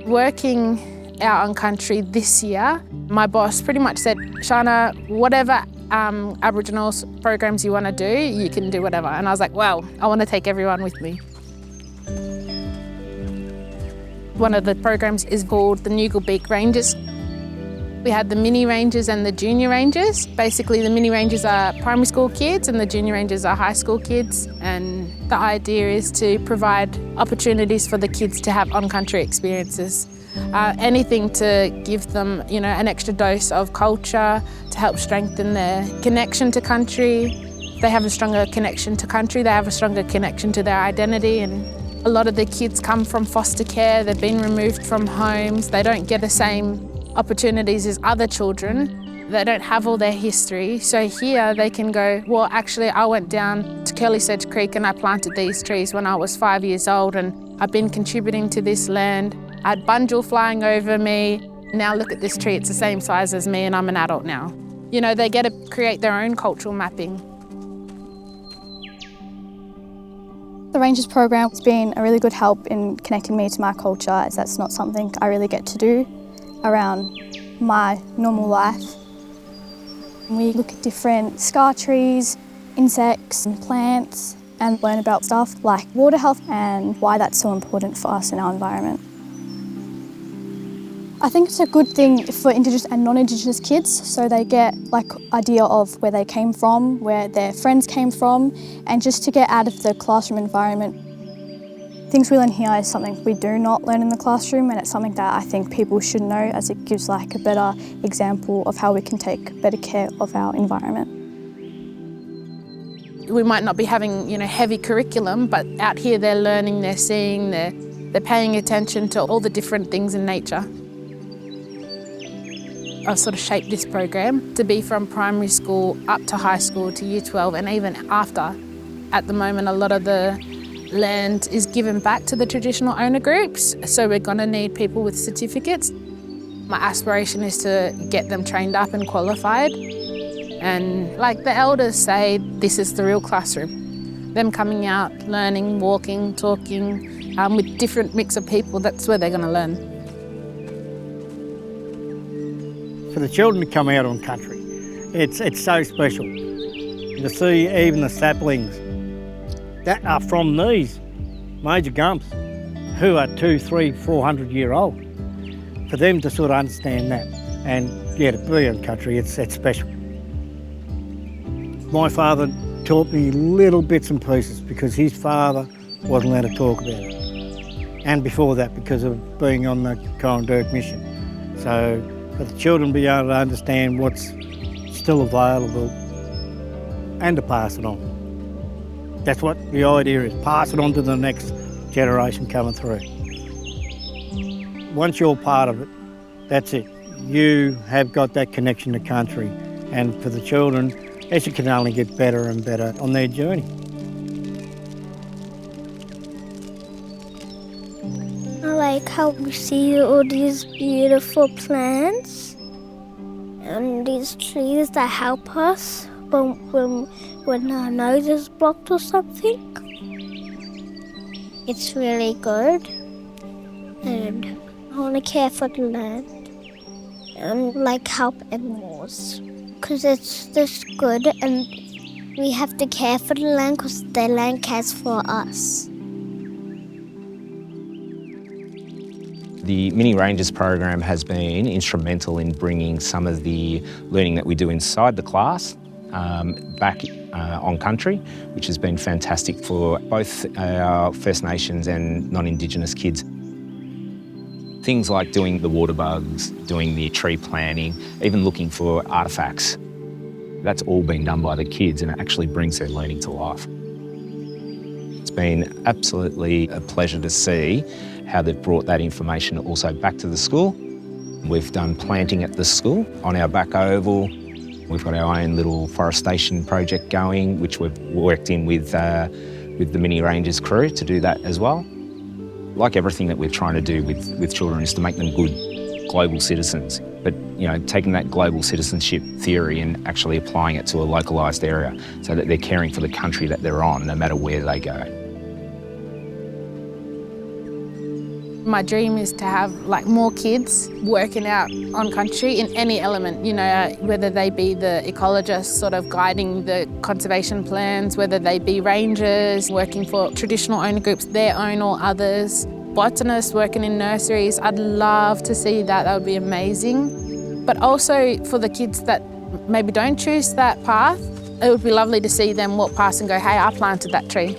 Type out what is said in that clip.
Working out on country this year, my boss pretty much said, Sharna, whatever Aboriginal programs you want to do, you can do whatever. And I was like, well, I want to take everyone with me. One of the programs is called the Nugal Biik Rangers. We had the mini rangers and the junior rangers. Basically, the mini rangers are primary school kids and the junior rangers are high school kids. And the idea is to provide opportunities for the kids to have on-country experiences. Anything to give them, an extra dose of culture, to help strengthen their connection to country. They have a stronger connection to country, they have a stronger connection to their identity. And a lot of the kids come from foster care, they've been removed from homes, they don't get the same opportunities as other children. They don't have all their history. So here they can go, well, actually, I went down to Curly Sedge Creek and I planted these trees when I was 5 years old and I've been contributing to this land. I had bunjil flying over me. Now look at this tree, it's the same size as me and I'm an adult now. They get to create their own cultural mapping. The Rangers program has been a really good help in connecting me to my culture, as that's not something I really get to do around my normal life. We look at different scar trees, insects and plants and learn about stuff like water health and why that's so important for us in our environment. I think it's a good thing for Indigenous and non-Indigenous kids, so they get idea of where they came from, where their friends came from, and just to get out of the classroom environment. Things we learn here is something we do not learn in the classroom, and it's something that I think people should know, as it gives a better example of how we can take better care of our environment. We might not be having heavy curriculum, but out here they're learning, they're seeing, they're paying attention to all the different things in nature. I've sort of shaped this program to be from primary school up to high school to year 12 and even after. At the moment, a lot of the land is given back to the traditional owner groups, so we're going to need people with certificates. My aspiration is to get them trained up and qualified. And like the elders say, this is the real classroom. Them coming out, learning, walking, talking, with different mix of people, that's where they're going to learn. For the children to come out on country, it's so special. To see even the saplings that are from these major gums who are 200, 300, 400 year old. For them to sort of understand that and to be on country, it's special. My father taught me little bits and pieces because his father wasn't allowed to talk about it. And before that, because of being on the Corranderk mission. So for the children to be able to understand what's still available and to pass it on. That's what the idea is, pass it on to the next generation coming through. Once you're part of it, that's it. You have got that connection to country, and for the children, it can only get better and better on their journey. I like how we see all these beautiful plants and these trees that help us when our nose is blocked or something. It's really good, and I want to care for the land and help animals because it's just good, and we have to care for the land because the land cares for us. The Mini Rangers program has been instrumental in bringing some of the learning that we do inside the class back on country, which has been fantastic for both our First Nations and non-Indigenous kids. Things like doing the water bugs, doing the tree planting, even looking for artefacts. That's all been done by the kids, and it actually brings their learning to life. It's been absolutely a pleasure to see how they've brought that information also back to the school. We've done planting at the school on our back oval. We've got our own little forestation project going, which we've worked in with the Mini Rangers crew to do that as well. Like everything that we're trying to do with children is to make them good global citizens, but taking that global citizenship theory and actually applying it to a localised area so that they're caring for the country that they're on, no matter where they go. My dream is to have like more kids working out on country in any element, you know, whether they be the ecologists sort of guiding the conservation plans, whether they be rangers working for traditional owner groups, their own or others, botanists working in nurseries. I'd love to see that, that would be amazing. But also for the kids that maybe don't choose that path, it would be lovely to see them walk past and go, hey, I planted that tree.